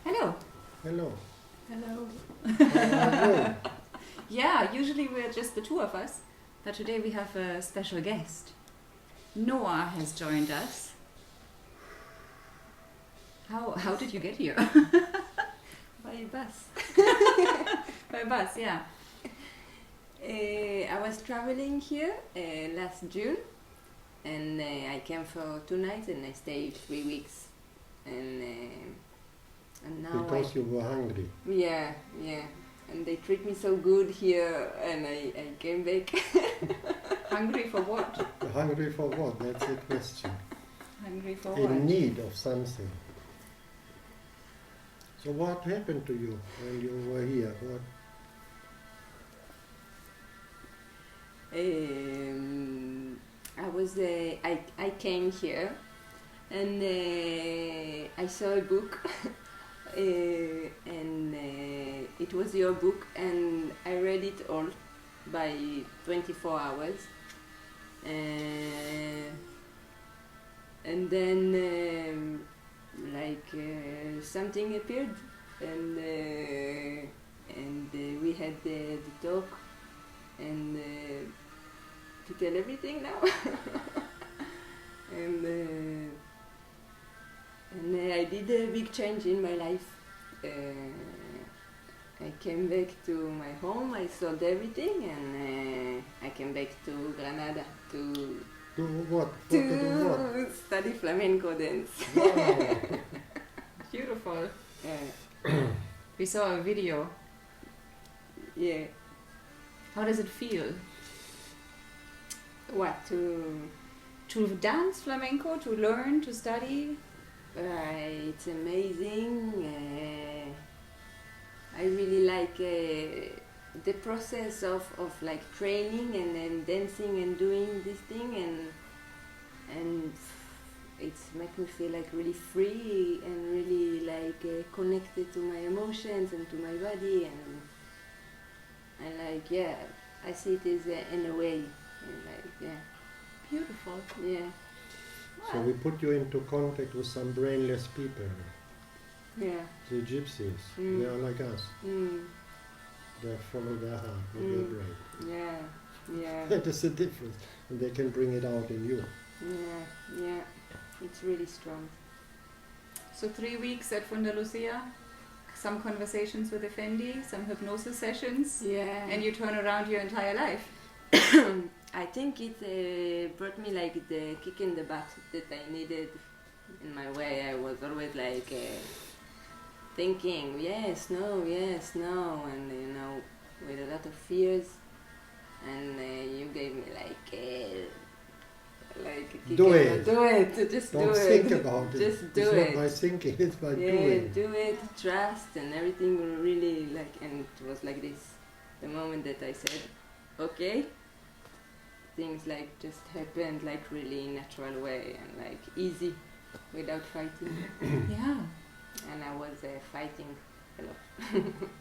Hello. Hello. Hello. Hello. Yeah, usually we're just the two of us, but today we have a special guest. Noah has joined us. How did you get here? By bus. By bus, yeah. I was traveling here last June, and I came for 2 nights and I stayed 3 weeks. And now Because you were hungry. Yeah. And they treat me so good here, and I came back. Hungry for what? Hungry for what? That's the question. Hungry for In what? need of something. So what happened to you when you were here? What? I came here, and I saw a book, and it was your book, and I read it all by 24 hours. And then something appeared, and we had the talk, and to tell everything now. and I did a big change in my life. I came back to my home, I sold everything, and I came back to Granada to Do what? To do what? study flamenco dance. Wow. Beautiful. Yeah. We saw a video. Yeah. How does it feel What to dance flamenco, to learn, to study? It's amazing. I really like the process of like training and then dancing and doing this thing, and it's make me feel like really free and really like connected to my emotions and to my body, and I see it as in a way, and Beautiful. yeah. So we put you into contact with some brainless people. Yeah. The gypsies. Mm. They are like us. Mm. They follow their heart, not their Mm. brain. Yeah. That is the difference. And they can bring it out in you. Yeah. It's really strong. So 3 weeks at Andalusia, some conversations with Effendi, some hypnosis sessions, Yeah. and you turn around your entire life. I think it brought me like the kick in the butt that I needed in my way. I was always like thinking yes, no, and with a lot of fears. And you gave me like kick Do in it. do it, just Don't do think it. about it. Just do It's it. not by thinking, it's by Yeah, doing. do it, trust, and everything will really and it was like this. The moment that I said, okay, things like just happened like really natural way and like easy, without fighting. Yeah. And I was fighting a lot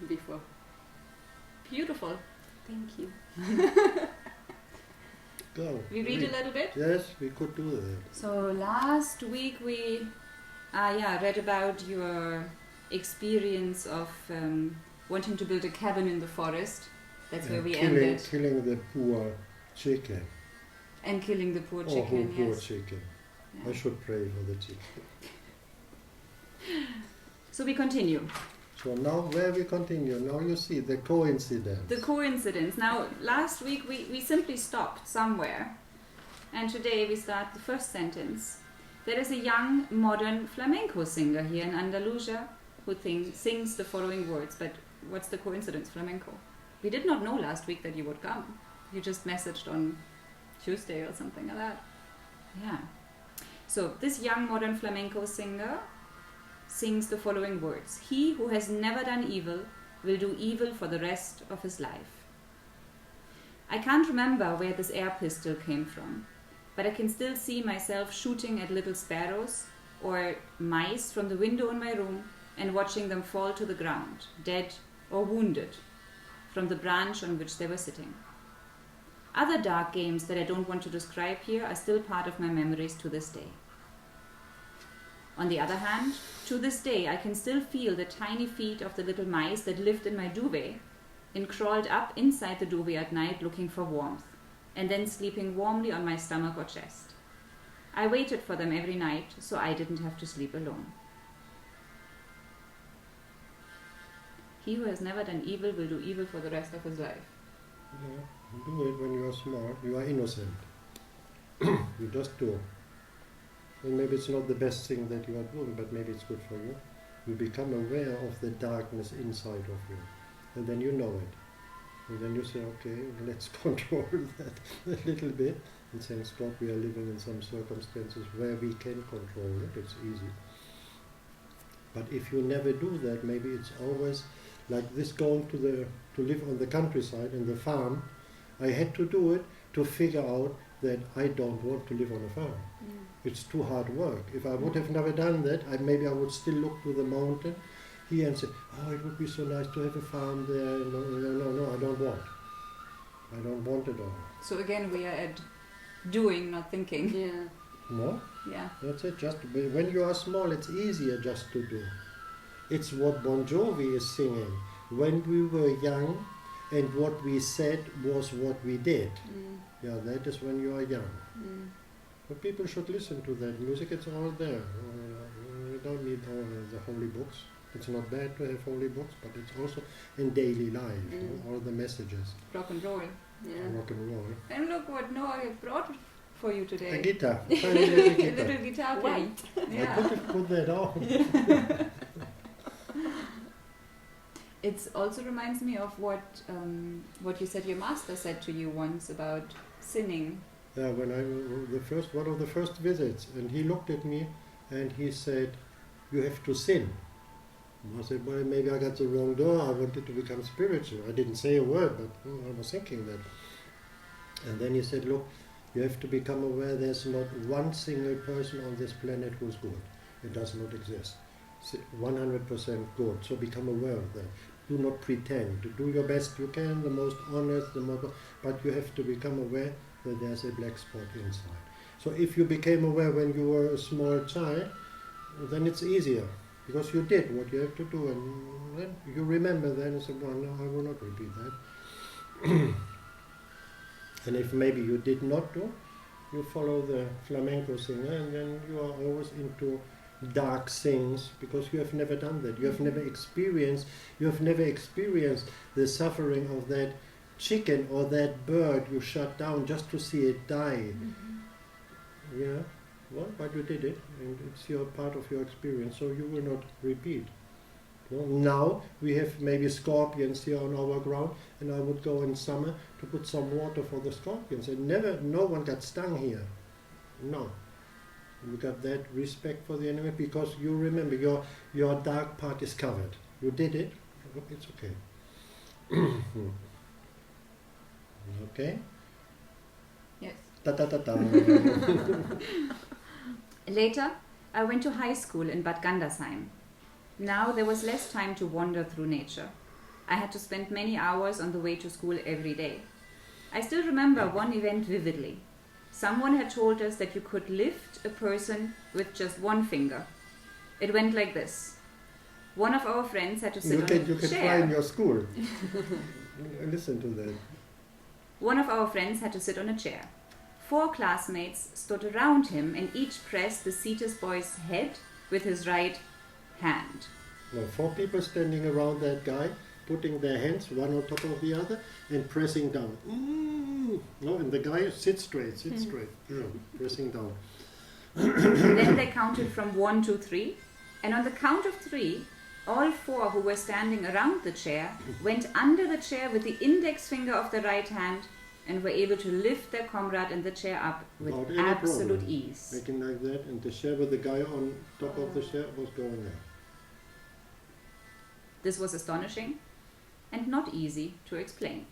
before. Beautiful. Thank you. Go. We read a little bit. Yes, we could do that. So last week we read about your experience of wanting to build a cabin in the forest. That's where we ended. Killing the poor chicken. And killing the poor Oh, chicken, poor yes. chicken. Yeah. I should pray for the chicken. So we continue. So now where we continue, now you see the coincidence. The coincidence. Now, last week we simply stopped somewhere. And today we start the first sentence. There is a young, modern flamenco singer here in Andalusia who sings the following words. But what's the coincidence, flamenco? We did not know last week that you would come. You just messaged on Tuesday or something like that. Yeah. So this young, modern flamenco singer sings the following words. He who has never done evil will do evil for the rest of his life. I can't remember where this air pistol came from, but I can still see myself shooting at little sparrows or mice from the window in my room and watching them fall to the ground, dead or wounded, from the branch on which they were sitting. Other dark games that I don't want to describe here are still part of my memories to this day. On the other hand, To this day, I can still feel the tiny feet of the little mice that lived in my duvet and crawled up inside the duvet at night looking for warmth, and then sleeping warmly on my stomach or chest. I waited for them every night, so I didn't have to sleep alone. He who has never done evil will do evil for the rest of his life. Yeah, do it when you are smart, you are innocent. You just do. And maybe it's not the best thing that you are doing, but maybe it's good for you. You become aware of the darkness inside of you. And then you know it. And then you say, okay, let's control that a little bit. And thanks God we are living in some circumstances where we can control it. It's easy. But if you never do that, maybe it's always like this going to live on the countryside, in the farm. I had to do it to figure out that I don't want to live on a farm. It's too hard work. If I would have never done that, maybe I would still look to the mountain here and say, oh, it would be so nice to have a farm there. No, I don't want. I don't want it all. So again, we are at doing, not thinking. Yeah. No? Yeah. That's it. Just when you are small, it's easier just to do. It's what Bon Jovi is singing. When we were young, and what we said was what we did. Yeah, that is when you are young. But people should listen to that music. It's all there. You don't need all the holy books. It's not bad to have holy books, but it's also in daily life. You know, all the messages. Rock and roll. Yeah. Rock and roll. And look what Noah brought for you today. A guitar. Tiny little A guitar. little guitar playing. I could have put that on. It also reminds me of what you said your master said to you once about sinning. Yeah, when one of the first visits, and he looked at me and he said, "You have to sin." And I said, "Well, maybe I got the wrong door. I wanted to become spiritual." I didn't say a word, but I was thinking that. And then he said, "Look, you have to become aware there's not one single person on this planet who's good. It does not exist. 100% good. So become aware of that. Do not pretend. Do your best you can, the most honest, but you have to become aware that there's a black spot inside." So if you became aware when you were a small child, then it's easier, because you did what you have to do, and then you remember then and say, well, no, I will not repeat that. And if maybe you did not do, you follow the flamenco singer, and then you are always into dark things, because you have never done that. You have never experienced the suffering of that chicken or that bird you shut down just to see it die. Yeah, well, but you did it, and it's your part of your experience, so you will not repeat. No? Now we have maybe scorpions here on our ground, and I would go in summer to put some water for the scorpions, and no one got stung here. No. You got that respect for the enemy, because you remember your dark part is covered. You did it, it's okay. Okay? Yes. Ta ta ta ta. Later, I went to high school in Bad Gandersheim. Now there was less time to wander through nature. I had to spend many hours on the way to school every day. I still remember one event vividly. Someone had told us that you could lift a person with just one finger. It went like this. One of our friends had to sit on a chair. You can try in your school. Listen to that. One of our friends had to sit on a chair. 4 classmates stood around him, and each pressed the seated boy's head with his right hand. No, 4 people standing around that guy, putting their hands one on top of the other and pressing down. No, and the guy sits straight, pressing down. Then they counted from 1 to 3, and on the count of 3, all 4 who were standing around the chair went under the chair with the index finger of the right hand and were able to lift their comrade in the chair up with absolute ease. Making like that, and the chair with the guy on top of the chair was going up. This was astonishing and not easy to explain.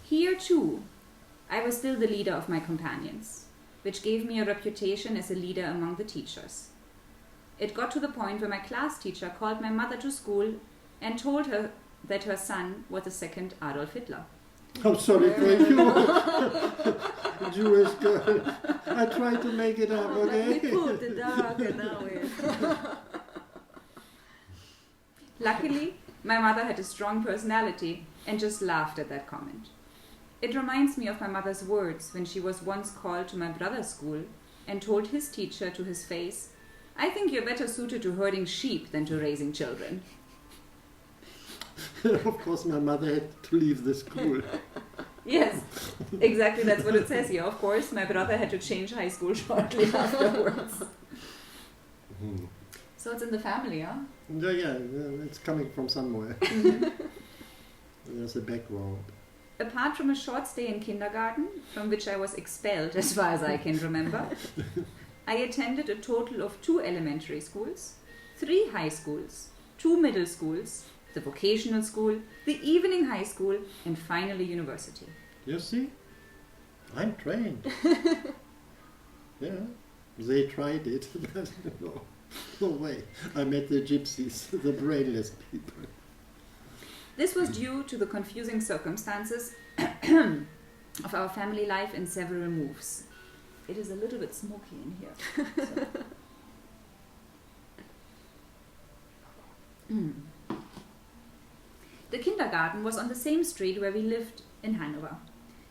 Here too, I was still the leader of my companions, which gave me a reputation as a leader among the teachers. It got to the point where my class teacher called my mother to school and told her that her son was the second Adolf Hitler. I'm sorry for you, Jewish girl. I try to make it up, okay? We put the dark and now Luckily, my mother had a strong personality and just laughed at that comment. It reminds me of my mother's words when she was once called to my brother's school and told his teacher to his face, "I think you're better suited to herding sheep than to raising children." Of course, my mother had to leave the school. Yes, exactly, that's what it says here. Of course, my brother had to change high school shortly afterwards. So it's in the family, huh? Yeah, it's coming from somewhere. There's a background. Apart from a short stay in kindergarten, from which I was expelled as far as I can remember, I attended a total of 2 elementary schools, 3 high schools, 2 middle schools, the vocational school, the evening high school, and finally university. You see? I'm trained. Yeah, they tried it. No way. I met the gypsies, the brainless people. This was due to the confusing circumstances of our family life and several moves. It is a little bit smoky in here. So. The kindergarten was on the same street where we lived in Hanover.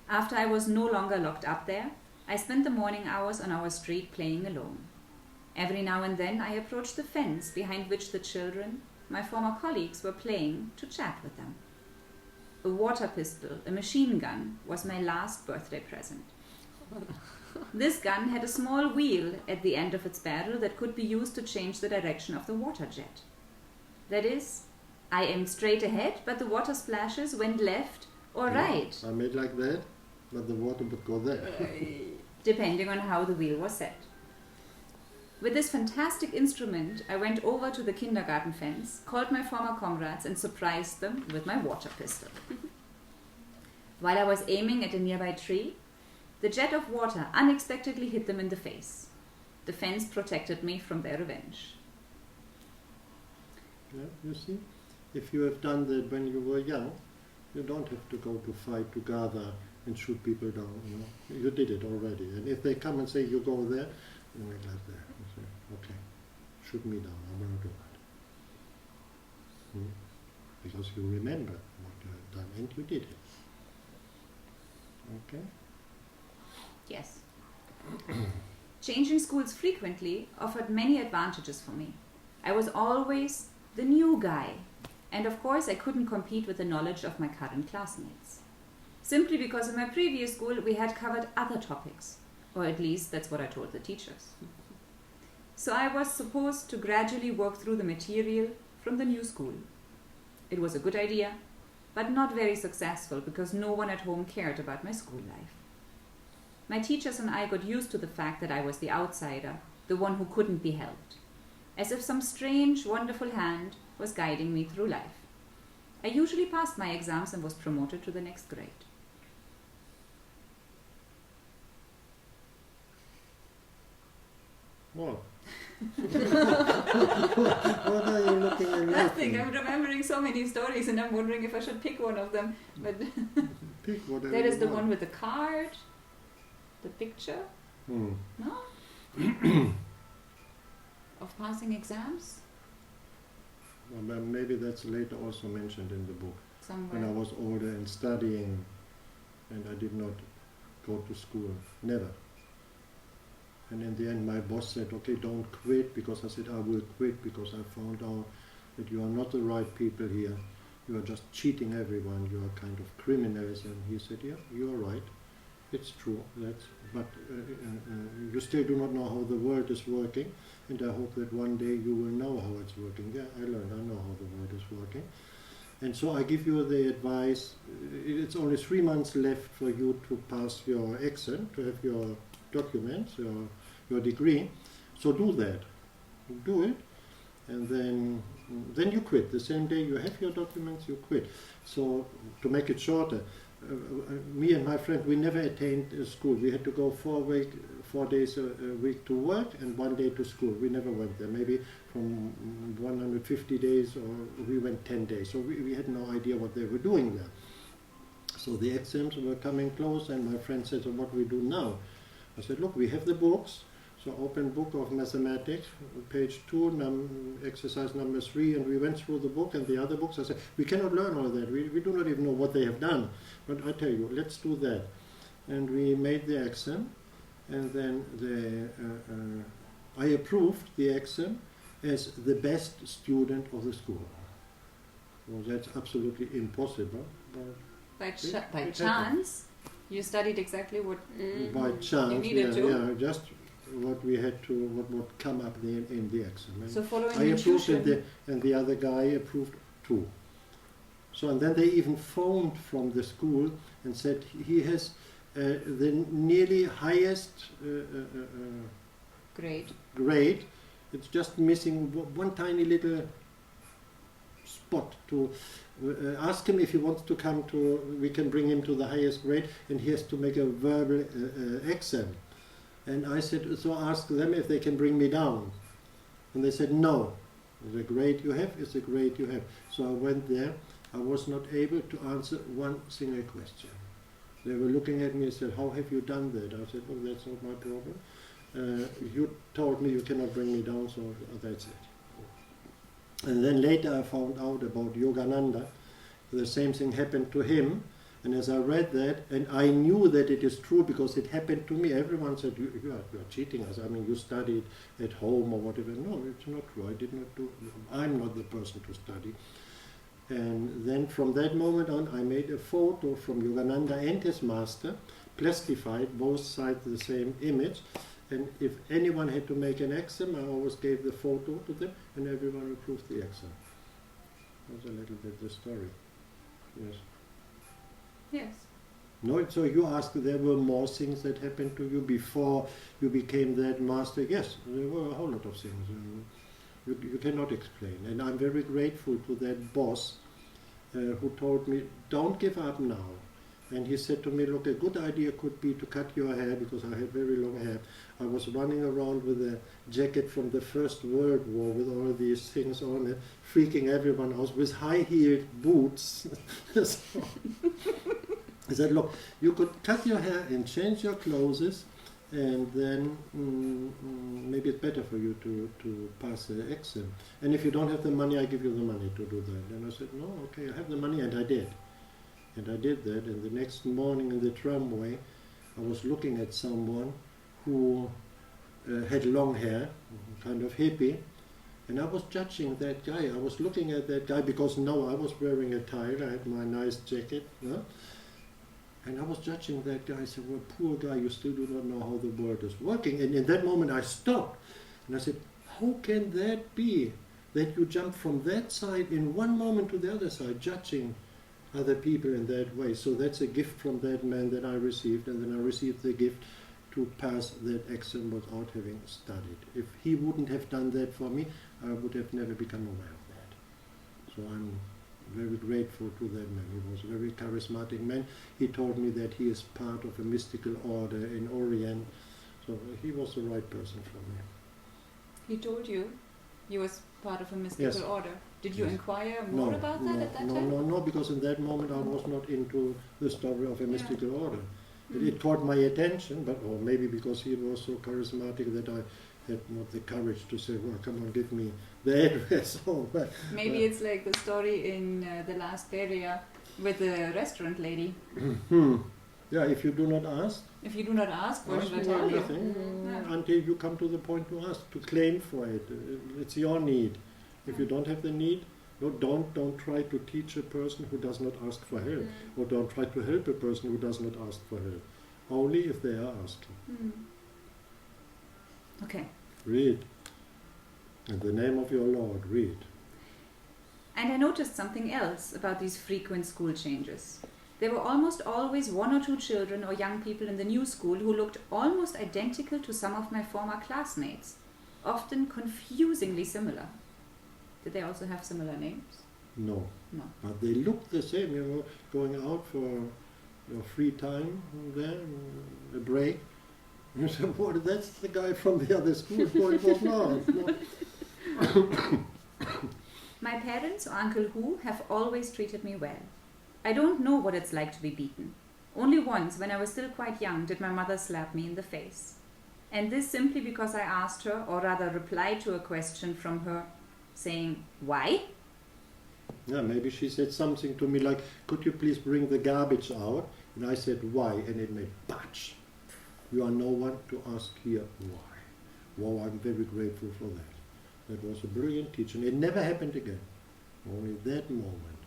After I was no longer locked up there, I spent the morning hours on our street playing alone. Every now and then I approached the fence behind which the children, my former colleagues, were playing, to chat with them. A water pistol, a machine gun, was my last birthday present. This gun had a small wheel at the end of its barrel that could be used to change the direction of the water jet. That is, I aimed straight ahead, but the water splashes went left or right. I made like that, but the water would go there. Depending on how the wheel was set. With this fantastic instrument, I went over to the kindergarten fence, called my former comrades, and surprised them with my water pistol. While I was aiming at a nearby tree, the jet of water unexpectedly hit them in the face. The fence protected me from their revenge. Yeah, you see? If you have done that when you were young, you don't have to go to fight, to gather and shoot people down. You know? You did it already. And if they come and say, you go there, you make like that. You say, okay, shoot me down, I want to do that. Because you remember what you have done and you did it. Okay? Yes. Changing schools frequently offered many advantages for me. I was always the new guy, and of course I couldn't compete with the knowledge of my current classmates. Simply because in my previous school we had covered other topics, or at least that's what I told the teachers. So I was supposed to gradually work through the material from the new school. It was a good idea, but not very successful because no one at home cared about my school life. My teachers and I got used to the fact that I was the outsider, the one who couldn't be helped, as if some strange, wonderful hand was guiding me through life. I usually passed my exams and was promoted to the next grade. What? What are you looking at? Nothing. I'm remembering so many stories and I'm wondering if I should pick one of them. But Pick whatever there is you the want. one with the card, the picture. No? Of passing exams? Well, but maybe that's later also mentioned in the book. Somewhere. When I was older and studying and I did not go to school. Never. And in the end my boss said, okay, don't quit, because I said I will quit because I found out that you are not the right people here. You are just cheating everyone. You are kind of criminals. And he said, yeah, you are right. It's true. But you still do not know how the world is working. And I hope that one day you will know how it's working. Yeah, I learned. I know how the world is working. And so I give you the advice. It's only 3 months left for you to pass your exam, to have your documents, your degree. So do that. Do it. And then you quit. The same day you have your documents, you quit. So to make it shorter, me and my friend, we never attained school. We had to go 4 days a week to work and 1 day to school. We never went there. Maybe from 150 days, or we went 10 days. So we had no idea what they were doing there. So the exams were coming close, and my friend said, so what do we do now? I said, look, we have the books. So open book of mathematics, page 2, exercise number 3, and we went through the book and the other books. I said, we cannot learn all that. We do not even know what they have done. But I tell you, let's do that. And we made the exam, and then I approved the exam as the best student of the school. Well, that's absolutely impossible. But By chance, you studied exactly what by chance, you needed to. Yeah, just what we had to, what would come up in the exam. So following I approved, intuition. and the other guy approved too. So and then they even phoned from the school and said he has the nearly highest grade. It's just missing one tiny little spot to ask him if he wants to come to. We can bring him to the highest grade, and he has to make a verbal exam. And I said, so ask them if they can bring me down. And they said, no, the grade you have is the grade you have. So I went there. I was not able to answer one single question. They were looking at me and said, how have you done that? I said, oh, that's not my problem. You told me you cannot bring me down, so that's it. And then later I found out about Yogananda. The same thing happened to him. And as I read that, and I knew that it is true because it happened to me, everyone said, you are cheating us. I mean, you studied at home or whatever. No, it's not true. I did not do. I'm not the person to study. And then from that moment on, I made a photo from Yogananda and his master, plastified, both sides the same image. And if anyone had to make an exam, I always gave the photo to them, and everyone approved the exam. That's a little bit the story. Yes. Yes. No, so you asked, there were more things that happened to you before you became that master. Yes, there were a whole lot of things. You cannot explain. And I'm very grateful to that boss who told me, don't give up now. And he said to me, look, a good idea could be to cut your hair, because I had very long hair. I was running around with a jacket from the First World War with all these things on it, freaking everyone out with high-heeled boots. So he said, look, you could cut your hair and change your clothes, and then maybe it's better for you to pass the exam. And if you don't have the money, I give you the money to do that. And I said, no, okay, I have the money, and I did. And I did that, and the next morning in the tramway, I was looking at someone who had long hair, kind of hippie, and I was judging that guy. I was looking at that guy because now I was wearing a tie, I had my nice jacket, and I was judging that guy. I said, well, poor guy, you still do not know how the world is working. And in that moment I stopped, and I said, how can that be, that you jump from that side in one moment to the other side, judging other people in that way? So that's a gift from that man that I received, and then I received the gift to pass that exam without having studied. If he wouldn't have done that for me, I would have never become aware of that. So I'm very grateful to that man. He was a very charismatic man. He told me that he is part of a mystical order in Orient. So he was the right person for me. He told you he was part of a mystical order. Did you inquire more about that at that time? No, because in that moment I was not into the story of a mystical order. It caught my attention, but or maybe because he was so charismatic that I had not the courage to say, well, come on, give me the address. Maybe it's like the story in The Last Barrier with the restaurant lady. Yeah, if you do not ask. If you do not ask, what should I tell you? Until you come to the point to ask, to claim for it. It's your need. If you don't have the need, don't try to teach a person who does not ask for help, or don't try to help a person who does not ask for help. Only if they are asking. Okay. Read. In the name of your Lord, read. And I noticed something else about these frequent school changes. There were almost always one or two children or young people in the new school who looked almost identical to some of my former classmates, often confusingly similar. Did they also have similar names? No. But they looked the same, going out for your free time there, a break. You said, well, that's the guy from the other school. No, it was not. My parents or Uncle Hu have always treated me well. I don't know what it's like to be beaten. Only once, when I was still quite young, did my mother slap me in the face. And this simply because I asked her, or rather replied to a question from her, saying, "Why?" Yeah, maybe she said something to me like, "Could you please bring the garbage out?" And I said, "Why?" And it made patch. You are no one to ask here why. Wow, I'm very grateful for that. That was a brilliant teaching. It never happened again. Only that moment.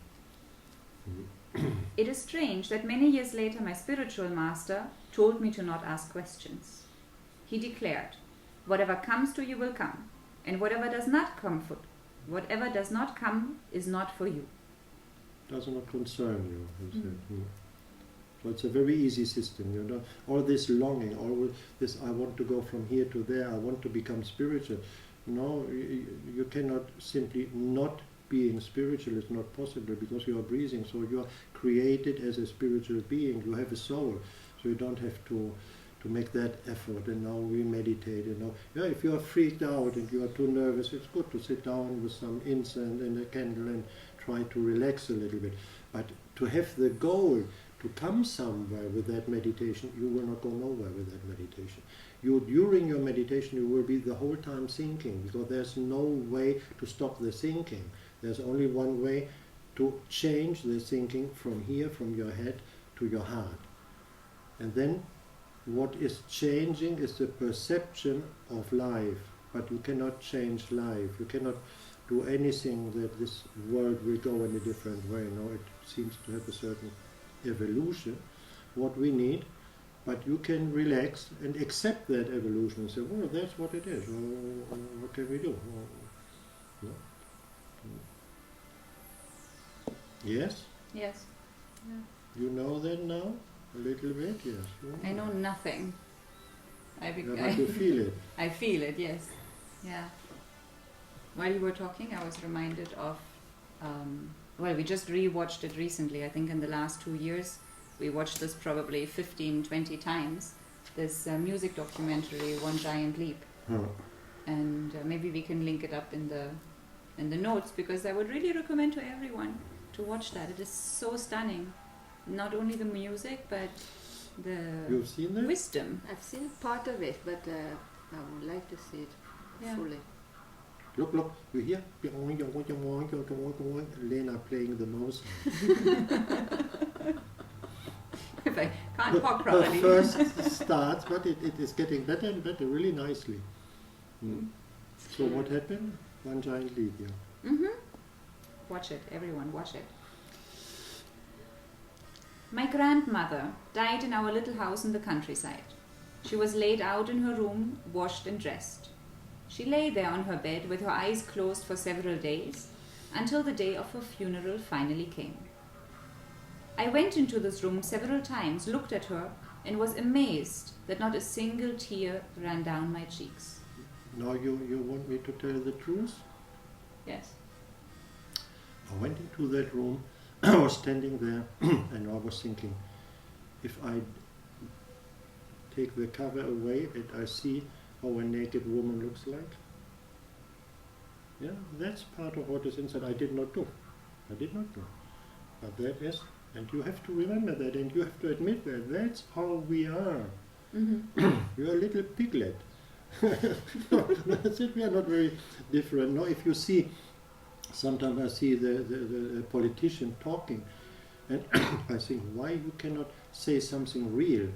It is strange that many years later my spiritual master told me to not ask questions. He declared, "Whatever comes to you will come, and whatever does not come is not for you." Does not concern you. He said. So it's a very easy system, you know. All this longing, all this, I want to go from here to there, I want to become spiritual. No, you cannot simply not being spiritual is not possible because you are breathing. So you are created as a spiritual being. You have a soul, so you don't have to make that effort. And now we meditate. You know, yeah. If you are freaked out and you are too nervous, it's good to sit down with some incense and a candle and try to relax a little bit. But to have the goal to come somewhere with that meditation, you will not go nowhere with that meditation. During your meditation, you will be the whole time thinking, because there's no way to stop the thinking. There's only one way to change the thinking from here, from your head to your heart. And then what is changing is the perception of life. But you cannot change life. You cannot do anything that this world will go in a different way. No, it seems to have a certain evolution, what we need, but you can relax and accept that evolution and say, "Oh, that's what it is. Oh, what can we do?" No? Yes? Yes. Yeah. You know that now? A little bit? Yes. I know nothing. But you feel it. I feel it, yes. Yeah. While you were talking, I was reminded of we just rewatched it recently. I think in the last 2 years, we watched this probably 15, 20 times. This music documentary, One Giant Leap. And maybe we can link it up in the notes, because I would really recommend to everyone to watch that. It is so stunning. Not only the music, but You've seen that? wisdom. I've seen part of it, but I would like to see it fully. Look, you hear? Lena playing the mouse. If I can't talk properly. Her first starts, but it is getting better and better, really nicely. So what happened? One Giant Leap, yeah. Watch it, everyone, watch it. My grandmother died in our little house in the countryside. She was laid out in her room, washed and dressed. She lay there on her bed with her eyes closed for several days, until the day of her funeral finally came. I went into this room several times, looked at her, and was amazed that not a single tear ran down my cheeks. Now you want me to tell the truth? Yes. I went into that room, I was standing there, and I was thinking, if I take the cover away and I see how a naked woman looks like, yeah, that's part of what is inside. I did not do. But that is, and you have to remember that, and you have to admit that. That's how we are. You're a little piglet. That's it. We are not very different. No, if you see, sometimes I see the politician talking, and I think, why you cannot say something real?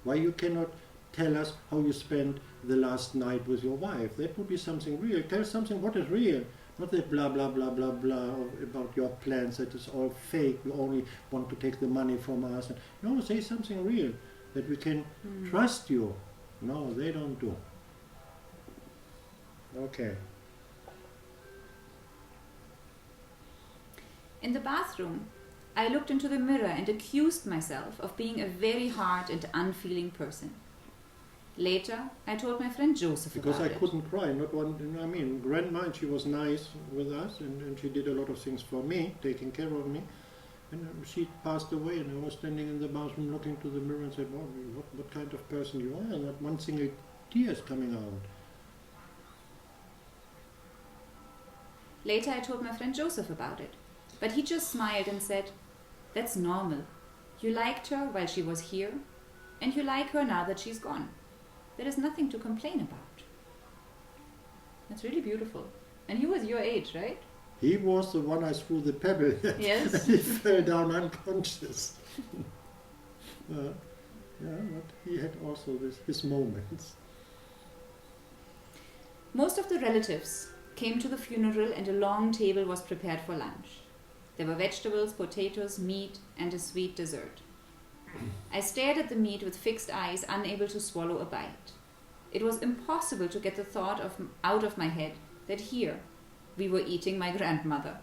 Why you cannot tell us how you spent the last night with your wife? That would be something real. Tell something what is real. Not that blah, blah, blah, blah, blah about your plans, that is all fake. You only want to take the money from us. No, say something real, that we can trust you. No, they don't do. Okay. In the bathroom, I looked into the mirror and accused myself of being a very hard and unfeeling person. Later, I told my friend Joseph because about it. Because I couldn't cry, not one, I mean, grandma, she was nice with us, and she did a lot of things for me, taking care of me. And she passed away, and I was standing in the bathroom looking to the mirror and said, well, what kind of person you are? Not one single tear is coming out. Later, I told my friend Joseph about it, but he just smiled and said, That's normal. You liked her while she was here, and you like her now that she's gone. There is nothing to complain about. That's really beautiful. And he was your age, right? He was the one I threw the pebble at. Yes. He fell down unconscious. Yeah, but he had also his moments. Most of the relatives came to the funeral and a long table was prepared for lunch. There were vegetables, potatoes, meat, and a sweet dessert. I stared at the meat with fixed eyes, unable to swallow a bite. It was impossible to get the thought out of my head that here we were eating my grandmother.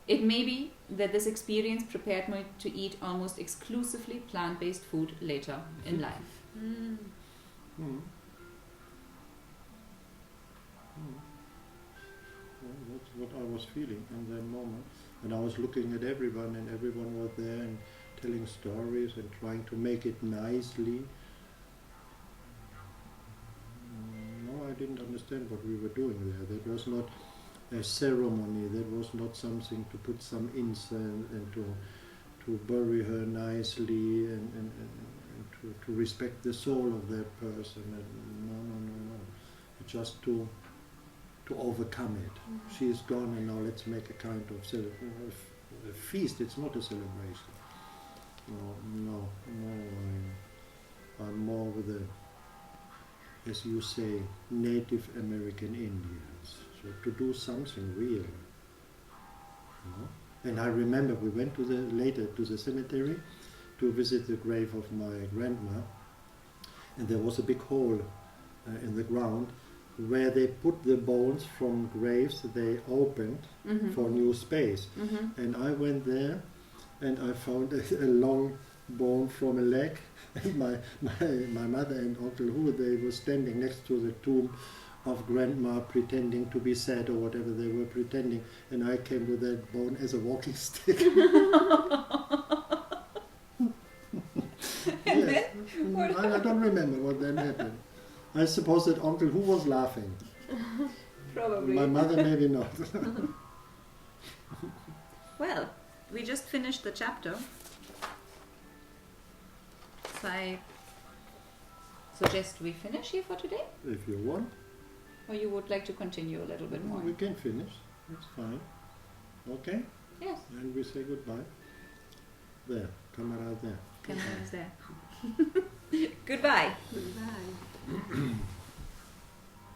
It may be that this experience prepared me to eat almost exclusively plant-based food later in life. Mm. Well, that's what I was feeling in that moment. And I was looking at everyone, and everyone was there and telling stories and trying to make it nicely. No, I didn't understand what we were doing there. That was not a ceremony. That was not something to put some incense and to bury her nicely and to respect the soul of that person. And no. Just to overcome it. Mm-hmm. She is gone, and now let's make a kind of a feast. It's not a celebration. No. I'm more with the, as you say, Native American Indians. So to do something real. And I remember we went later to the cemetery to visit the grave of my grandma, and there was a big hole in the ground where they put the bones from graves they opened for new space. And I went there and I found a long bone from a leg, and my mother and Uncle Hu, they were standing next to the tomb of grandma pretending to be sad or whatever they were pretending, and I came with that bone as a walking stick. Yes. I don't remember what then happened. I suppose that Uncle Hu was laughing. Probably. My mother maybe not. Well, we just finished the chapter. So I suggest we finish here for today. If you want. Or you would like to continue a little bit more? We can finish. That's fine. Okay? Yes. And we say goodbye. There. Camera there. Camera is there. Goodbye. Goodbye.